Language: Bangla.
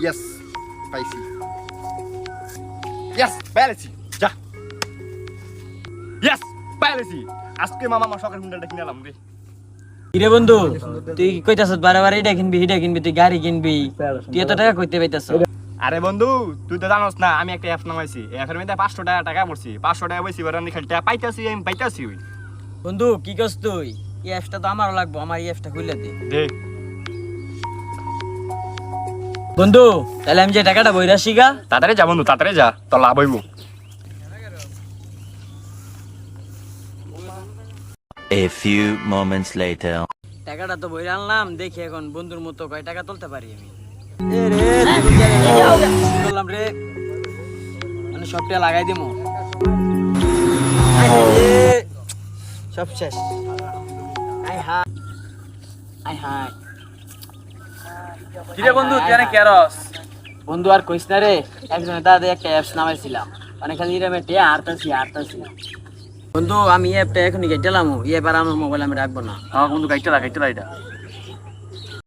ইয়েস পাইছি ইয়েস পেরেছি যা ইয়েস পেরেছি আজকে মামা আমার শখের হুন্ডাটা কিনে আলাম রে কিরে বন্ধু তুই কইতাছস বারবার এটা কিনবি তুই গাড়ি কিনবি তুই এত টাকা কইতে পাইতাছ আরে বন্ধু তুই তো জানোস না আমি একটা অ্যাপ নামাইছি অ্যাপের মধ্যে 500 টাকা পড়ছি 500 টাকা বইছি বারানি খালি টাকা পাইতাছি আমি পাইতাছি ওই বন্ধু কি কস তুই এই অ্যাপটা তো আমারও লাগবো আমার এই অ্যাপটা খুলে দে দে বন্ধু তাহলে আমি যে টাকাটা বইরা শিগা তাড়াতাড়ি যা বন্ধু তাড়াতাড়ি যা তোর লাভ হইব A few moments later. টাকাটা তো বইরা আনলাম দেখি এখন বন্ধুর মতো কয় টাকা তুলতে পারি আমি বললাম রে মানে সবটা লাগাই দিমু সব শেষ আই হাই কিরে বন্ধু তুই এনে কেরস বন্ধু আর কইস না রে একজনে দাদা একটা অ্যাপস নামাইছিলাম মানে খালি রে মেটে হারতাছি বন্ধু আমি এই অ্যাপটা এখনই কেটেলাম এই অ্যাপ আর আমার মোবাইল আমি রাখবো না আমার বন্ধু গাইতে লাগা এটা